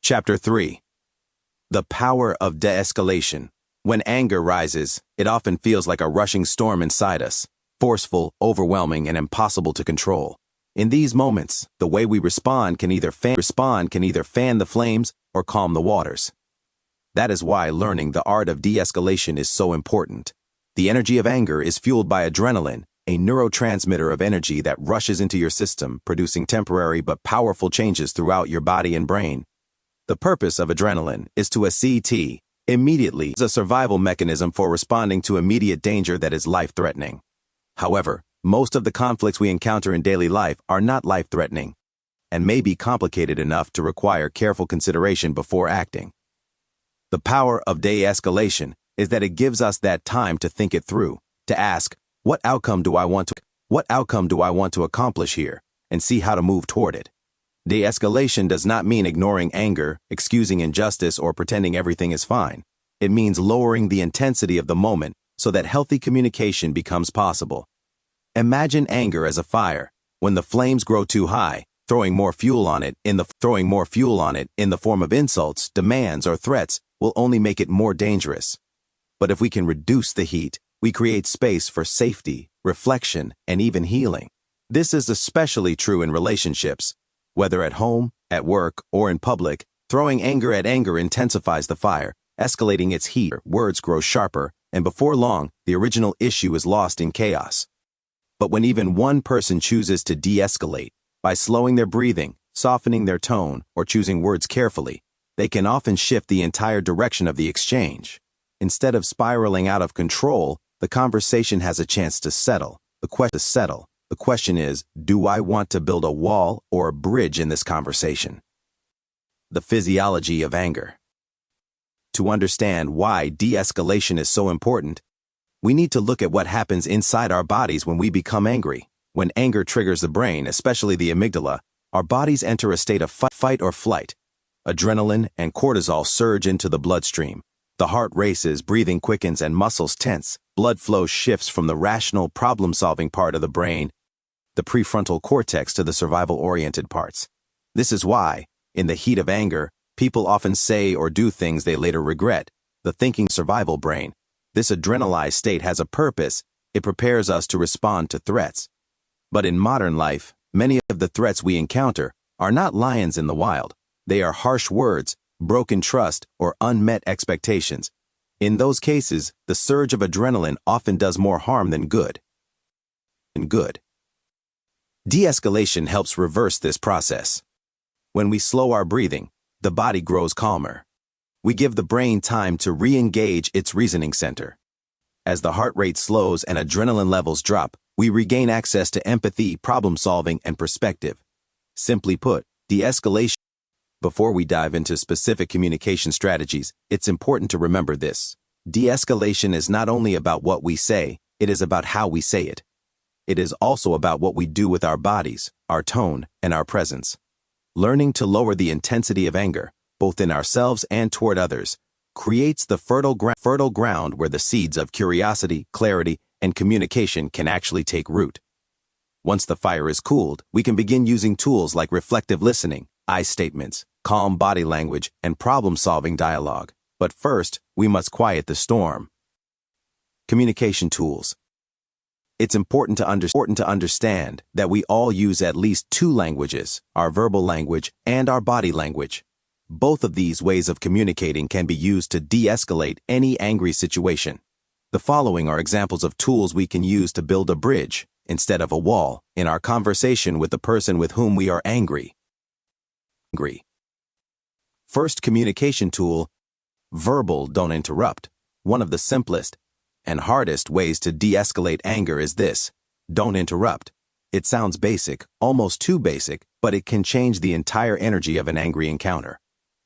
Chapter 3. The Power of De-Escalation. When anger rises, it often feels like a rushing storm inside us, forceful, overwhelming, and impossible to control. In these moments, the way we respond can either fan the flames or calm the waters. That is why learning the art of de-escalation is so important. The energy of anger is fueled by adrenaline, a neurotransmitter of energy that rushes into your system, producing temporary but powerful changes throughout your body and brain. The purpose of adrenaline is to ACT, immediately, is a survival mechanism for responding to immediate danger that is life-threatening. However, most of the conflicts we encounter in daily life are not life-threatening and may be complicated enough to require careful consideration before acting. The power of de-escalation is that it gives us that time to think it through, to ask, what outcome do I want to accomplish here, and see how to move toward it. De-escalation does not mean ignoring anger, excusing injustice, or pretending everything is fine. It means lowering the intensity of the moment so that healthy communication becomes possible. Imagine anger as a fire. When the flames grow too high, throwing more fuel on it in the form of insults, demands, or threats will only make it more dangerous. But if we can reduce the heat, we create space for safety, reflection, and even healing. This is especially true in relationships. Whether at home, at work, or in public, throwing anger at anger intensifies the fire, escalating its heat. Words grow sharper, and before long, the original issue is lost in chaos. But when even one person chooses to de-escalate, by slowing their breathing, softening their tone, or choosing words carefully, they can often shift the entire direction of the exchange. Instead of spiraling out of control, the conversation has a chance to settle. The question is, do I want to build a wall or a bridge in this conversation? The physiology of anger. To understand why de-escalation is so important, we need to look at what happens inside our bodies when we become angry. When anger triggers the brain, especially the amygdala, our bodies enter a state of fight or flight. Adrenaline and cortisol surge into the bloodstream. The heart races, breathing quickens, and muscles tense. Blood flow shifts from the rational, problem-solving part of the brain, the prefrontal cortex, to the survival-oriented parts. This is why, in the heat of anger, people often say or do things they later regret. The thinking survival brain. This adrenalized state has a purpose. It prepares us to respond to threats. But in modern life, many of the threats we encounter are not lions in the wild. They are harsh words, broken trust, or unmet expectations. In those cases, the surge of adrenaline often does more harm than good. De-escalation helps reverse this process. When we slow our breathing, the body grows calmer. We give the brain time to re-engage its reasoning center. As the heart rate slows and adrenaline levels drop, we regain access to empathy, problem-solving, and perspective. Simply put, de-escalation. Before we dive into specific communication strategies, it's important to remember this. De-escalation is not only about what we say, it is about how we say it. It is also about what we do with our bodies, our tone, and our presence. Learning to lower the intensity of anger, both in ourselves and toward others, creates the fertile ground where the seeds of curiosity, clarity, and communication can actually take root. Once the fire is cooled, we can begin using tools like reflective listening, I statements, calm body language, and problem-solving dialogue. But first, we must quiet the storm. Communication tools. It's important to understand that we all use at least two languages, our verbal language and our body language. Both of these ways of communicating can be used to de-escalate any angry situation. The following are examples of tools we can use to build a bridge, instead of a wall, in our conversation with the person with whom we are angry. First communication tool, verbal don't interrupt. One of the simplest and hardest ways to de-escalate anger is this: don't interrupt. It sounds basic, almost too basic, but it can change the entire energy of an angry encounter.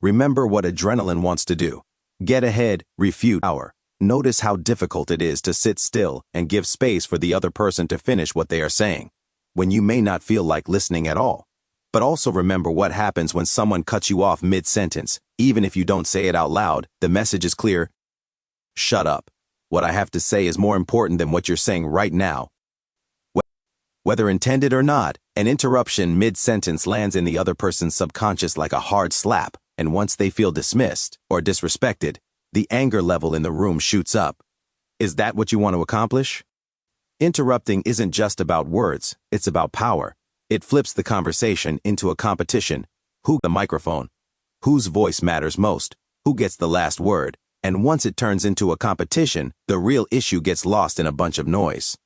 Remember what adrenaline wants to do. Get ahead, refute, power. Notice how difficult it is to sit still and give space for the other person to finish what they are saying, when you may not feel like listening at all. But also remember what happens when someone cuts you off mid-sentence. Even if you don't say it out loud, the message is clear. Shut up. What I have to say is more important than what you're saying right now. Whether intended or not, an interruption mid-sentence lands in the other person's subconscious like a hard slap, and once they feel dismissed or disrespected, the anger level in the room shoots up. Is that what you want to accomplish? Interrupting isn't just about words, it's about power. It flips the conversation into a competition. Who the microphone? Whose voice matters most? Who gets the last word? And once it turns into a competition, the real issue gets lost in a bunch of noise.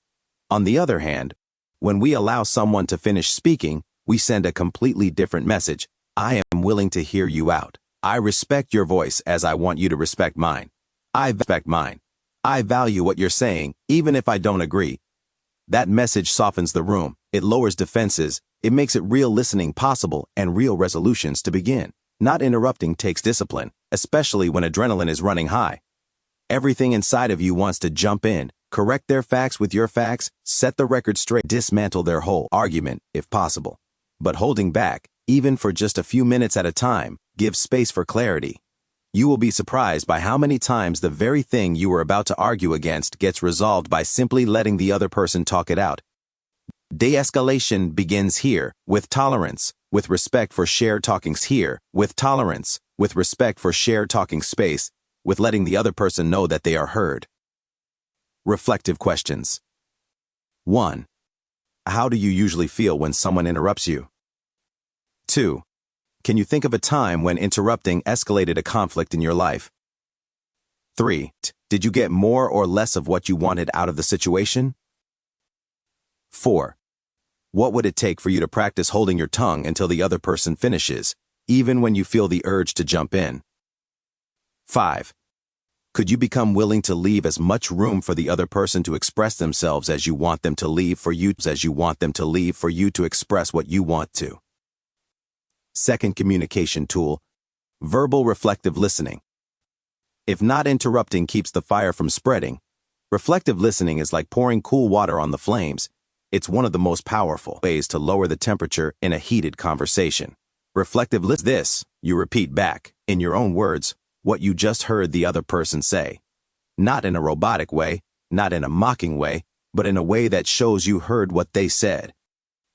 On the other hand, when we allow someone to finish speaking, we send a completely different message. I am willing to hear you out. I respect your voice as I want you to respect mine. I respect mine. I value what you're saying, even if I don't agree. That message softens the room, it lowers defenses, it makes it real listening possible and real resolutions to begin. Not interrupting takes discipline, especially when adrenaline is running high. Everything inside of you wants to jump in, correct their facts with your facts, set the record straight, dismantle their whole argument, if possible. But holding back, even for just a few minutes at a time, gives space for clarity. You will be surprised by how many times the very thing you were about to argue against gets resolved by simply letting the other person talk it out. De-escalation begins here, with tolerance, with respect for shared talkings here, with tolerance, with respect for shared talking space, with letting the other person know that they are heard. Reflective questions. 1. How do you usually feel when someone interrupts you? 2. Can you think of a time when interrupting escalated a conflict in your life? 3. Did you get more or less of what you wanted out of the situation? 4. What would it take for you to practice holding your tongue until the other person finishes, even when you feel the urge to jump in? 5. Could you become willing to leave as much room for the other person to express themselves as you want them to leave for you to express what you want to? Second communication tool, verbal reflective listening. If not interrupting keeps the fire from spreading, reflective listening is like pouring cool water on the flames. It's one of the most powerful ways to lower the temperature in a heated conversation. Reflective this, you repeat back, in your own words, what you just heard the other person say. Not in a robotic way, not in a mocking way, but in a way that shows you heard what they said.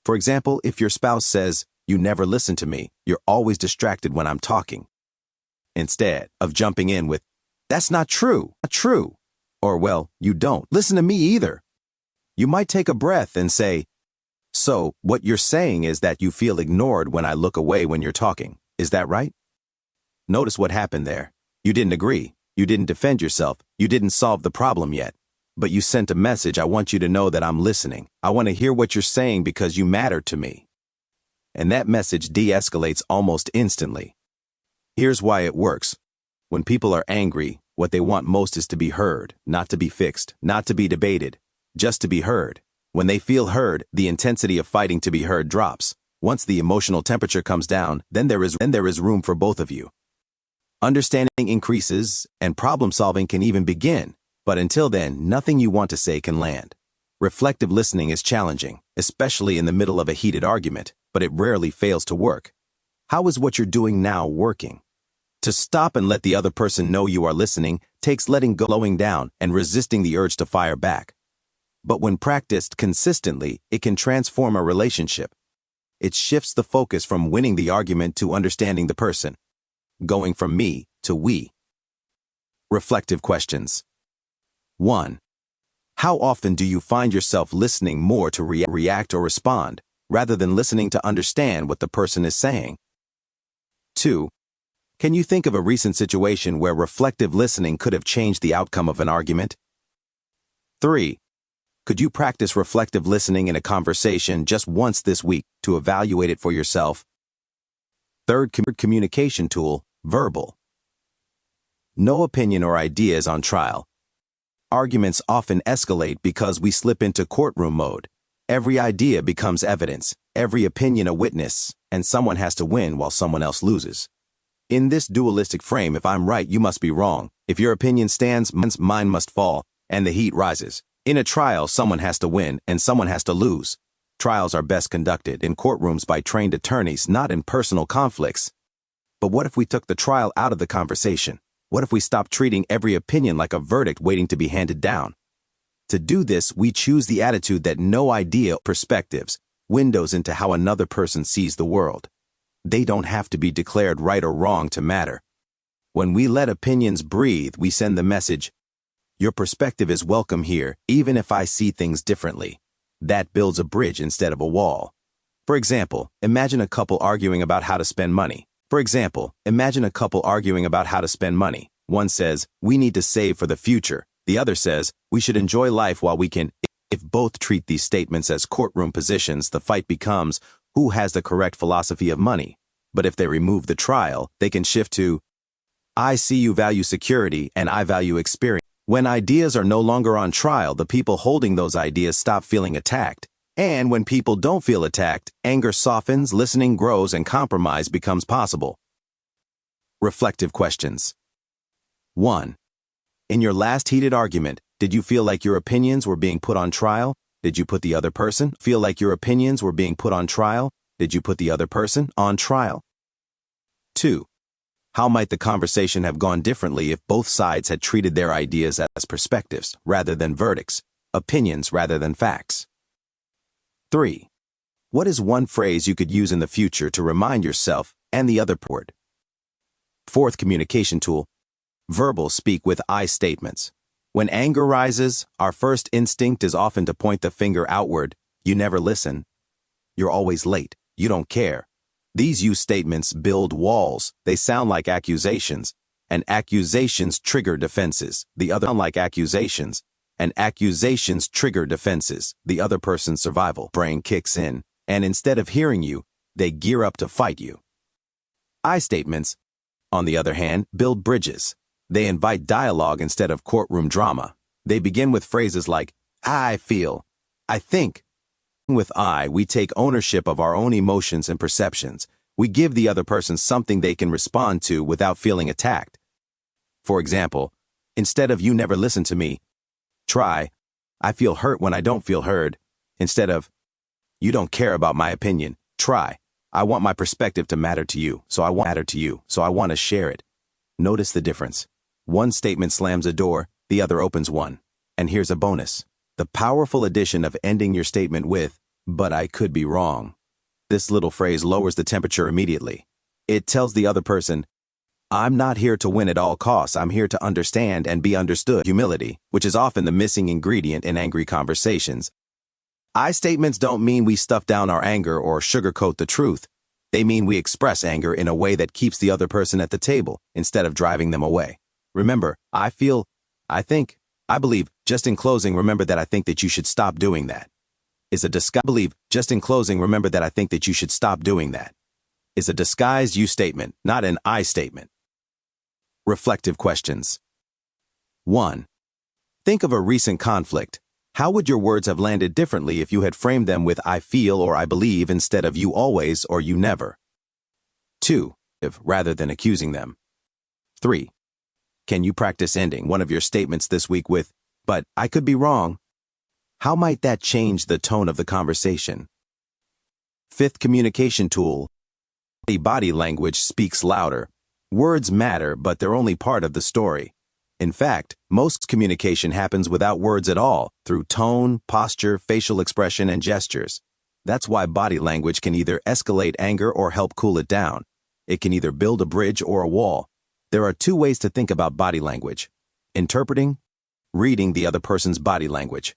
For example, if your spouse says, "You never listen to me, you're always distracted when I'm talking," instead of jumping in with, "That's not true, or, "Well, you don't listen to me either," you might take a breath and say, "So, what you're saying is that you feel ignored when I look away when you're talking, is that right?" Notice what happened there. You didn't agree, you didn't defend yourself, you didn't solve the problem yet, but you sent a message. I want you to know that I'm listening. I want to hear what you're saying because you matter to me. And that message de-escalates almost instantly. Here's why it works. When people are angry, what they want most is to be heard, not to be fixed, not to be debated, just to be heard. When they feel heard, the intensity of fighting to be heard drops. Once the emotional temperature comes down, then there is room for both of you. Understanding increases, and problem solving can even begin, but until then, nothing you want to say can land. Reflective listening is challenging, especially in the middle of a heated argument, but it rarely fails to work. How is what you're doing now working? To stop and let the other person know you are listening takes letting go, slowing down, and resisting the urge to fire back. But when practiced consistently, it can transform a relationship. It shifts the focus from winning the argument to understanding the person, going from me to we. Reflective questions. 1. How often do you find yourself listening more to react or respond, rather than listening to understand what the person is saying? 2. Can you think of a recent situation where reflective listening could have changed the outcome of an argument? 3. Could you practice reflective listening in a conversation just once this week to evaluate it for yourself? Third communication tool, verbal. No opinion or idea is on trial. Arguments often escalate because we slip into courtroom mode. Every idea becomes evidence, every opinion a witness, and someone has to win while someone else loses. In this dualistic frame, if I'm right, you must be wrong. If your opinion stands, mine must fall, and the heat rises. In a trial, someone has to win and someone has to lose. Trials are best conducted in courtrooms by trained attorneys, not in personal conflicts. But what if we took the trial out of the conversation? What if we stopped treating every opinion like a verdict waiting to be handed down? To do this, we choose the attitude that no idea perspectives, windows into how another person sees the world. They don't have to be declared right or wrong to matter. When we let opinions breathe, we send the message, your perspective is welcome here, even if I see things differently. That builds a bridge instead of a wall. For example, imagine a couple arguing about how to spend money. One says, we need to save for the future. The other says, we should enjoy life while we can. If both treat these statements as courtroom positions, the fight becomes, who has the correct philosophy of money? But if they remove the trial, they can shift to, I see you value security and I value experience. When ideas are no longer on trial, the people holding those ideas stop feeling attacked. And when people don't feel attacked, anger softens, listening grows, and compromise becomes possible. Reflective questions. 1. In your last heated argument, did you feel like your opinions were being put on trial? Did you put the other person? Feel like your opinions were being put on trial? Did you put the other person on trial? 2. How might the conversation have gone differently if both sides had treated their ideas as perspectives rather than verdicts, opinions rather than facts? 3. What is one phrase you could use in the future to remind yourself and the other part? 4th communication tool, verbal speak with I statements. When anger rises, our first instinct is often to point the finger outward. You never listen. You're always late. You don't care. These you statements build walls. They sound like accusations, and accusations trigger defenses. The other person's survival brain kicks in, and instead of hearing you, they gear up to fight you. I statements, on the other hand, build bridges. They invite dialogue instead of courtroom drama. They begin with phrases like, I feel, I think. With I, we take ownership of our own emotions and perceptions. We give the other person something they can respond to without feeling attacked. For example, instead of you never listen to me, try, I feel hurt when I don't feel heard. Instead of, you don't care about my opinion, try, I want my perspective to matter to you, so I want to share it. Notice the difference. One statement slams a door, the other opens one. And here's a bonus. The powerful addition of ending your statement with, but I could be wrong. This little phrase lowers the temperature immediately. It tells the other person, I'm not here to win at all costs. I'm here to understand and be understood. Humility, which is often the missing ingredient in angry conversations. I statements don't mean we stuff down our anger or sugarcoat the truth. They mean we express anger in a way that keeps the other person at the table instead of driving them away. Remember, I feel, I think, I believe. Just in closing, remember that I think that you should stop doing that. Is a disguised you statement, not an I statement. Reflective questions. 1. Think of a recent conflict. How would your words have landed differently if you had framed them with I feel or I believe instead of you always or you never? 2. Rather than accusing them. 3. Can you practice ending one of your statements this week with, but I could be wrong? How might that change the tone of the conversation? 5th communication tool. Body language speaks louder. Words matter, but they're only part of the story. In fact, most communication happens without words at all, through tone, posture, facial expression, and gestures. That's why body language can either escalate anger or help cool it down. It can either build a bridge or a wall. There are 2 ways to think about body language: interpreting, reading the other person's body language.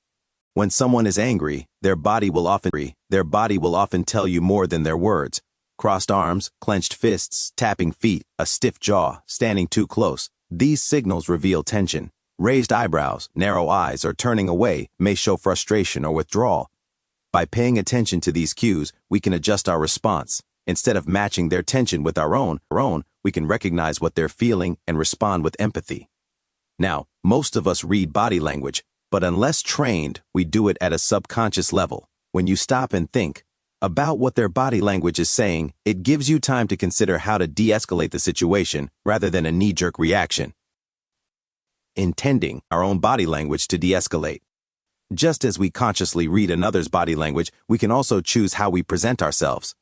When someone is angry, their body will often tell you more than their words. Crossed arms, clenched fists, tapping feet, a stiff jaw, standing too close. These signals reveal tension. Raised eyebrows, narrow eyes, or turning away may show frustration or withdrawal. By paying attention to these cues, we can adjust our response. Instead of matching their tension with our own, we can recognize what they're feeling and respond with empathy. Now, most of us read body language, but unless trained, we do it at a subconscious level. When you stop and think about what their body language is saying, it gives you time to consider how to de-escalate the situation rather than a knee-jerk reaction. Intending our own body language to de-escalate. Just as we consciously read another's body language, we can also choose how we present ourselves.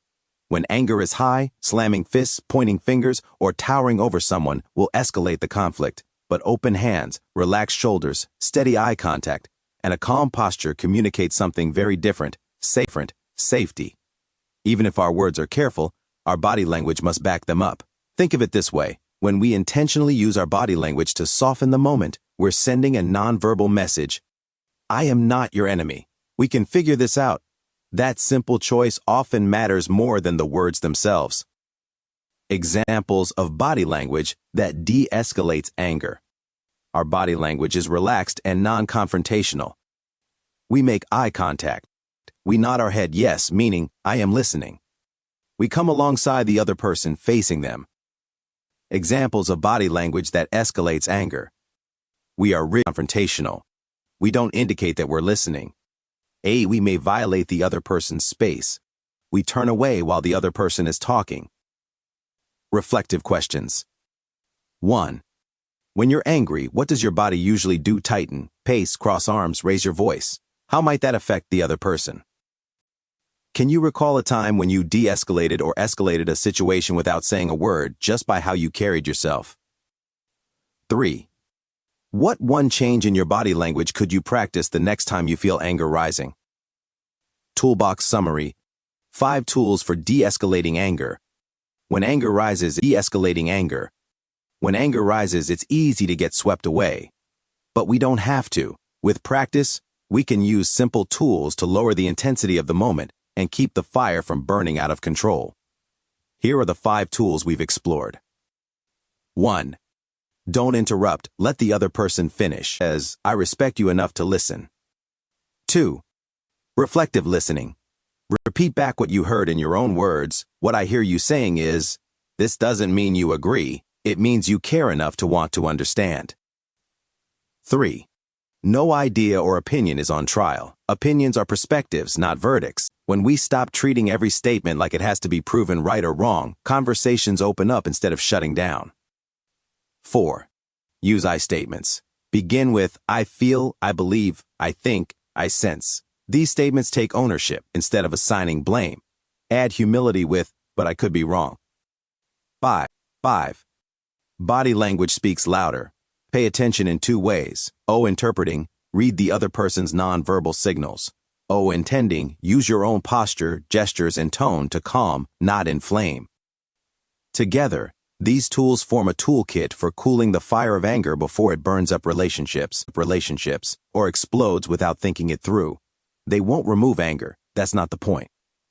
When anger is high, slamming fists, pointing fingers, or towering over someone will escalate the conflict. But open hands, relaxed shoulders, steady eye contact, and a calm posture communicate something very different: safety. Even if our words are careful, our body language must back them up. Think of it this way. When we intentionally use our body language to soften the moment, we're sending a nonverbal message. I am not your enemy. We can figure this out. That simple choice often matters more than the words themselves. Examples of body language that de-escalates anger. Our body language is relaxed and non-confrontational. We make eye contact. We nod our head yes, meaning I am listening. We come alongside the other person, facing them. Examples of body language that escalates anger. We are confrontational. We don't indicate that we're listening. We may violate the other person's space. We turn away while the other person is talking. Reflective questions. 1. When you're angry, what does your body usually do? Tighten, pace, cross arms, raise your voice. How might that affect the other person? Can you recall a time when you de-escalated or escalated a situation without saying a word, just by how you carried yourself? 3. What one change in your body language could you practice the next time you feel anger rising? Toolbox summary. 5 tools for de-escalating anger. When anger rises, de-escalating anger. When anger rises, it's easy to get swept away. But we don't have to. With practice, we can use simple tools to lower the intensity of the moment and keep the fire from burning out of control. Here are the 5 tools we've explored. 1. Don't interrupt. Let the other person finish, as I respect you enough to listen. 2. Reflective listening. Repeat back what you heard in your own words. What I hear you saying is, this doesn't mean you agree. It means you care enough to want to understand. 3. No idea or opinion is on trial. Opinions are perspectives, not verdicts. When we stop treating every statement like it has to be proven right or wrong, conversations open up instead of shutting down. 4. Use I statements. Begin with, I feel, I believe, I think, I sense. These statements take ownership instead of assigning blame. Add humility with, but I could be wrong. 5. Body language speaks louder. Pay attention in 2 ways. O. Interpreting. Read the other person's nonverbal signals. O. Intending. Use your own posture, gestures, and tone to calm, not inflame. Together, these tools form a toolkit for cooling the fire of anger before it burns up relationships, or explodes without thinking it through. They won't remove anger. That's not the point.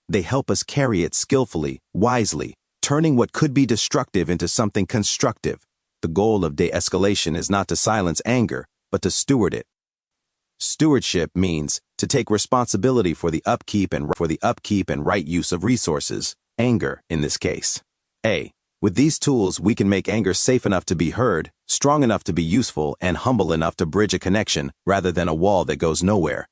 They help us carry it skillfully, wisely, turning what could be destructive into something constructive. The goal of de-escalation is not to silence anger, but to steward it. Stewardship means to take responsibility for the upkeep and right use of resources, anger in this case. With these tools, we can make anger safe enough to be heard, strong enough to be useful, and humble enough to bridge a connection rather than a wall that goes nowhere.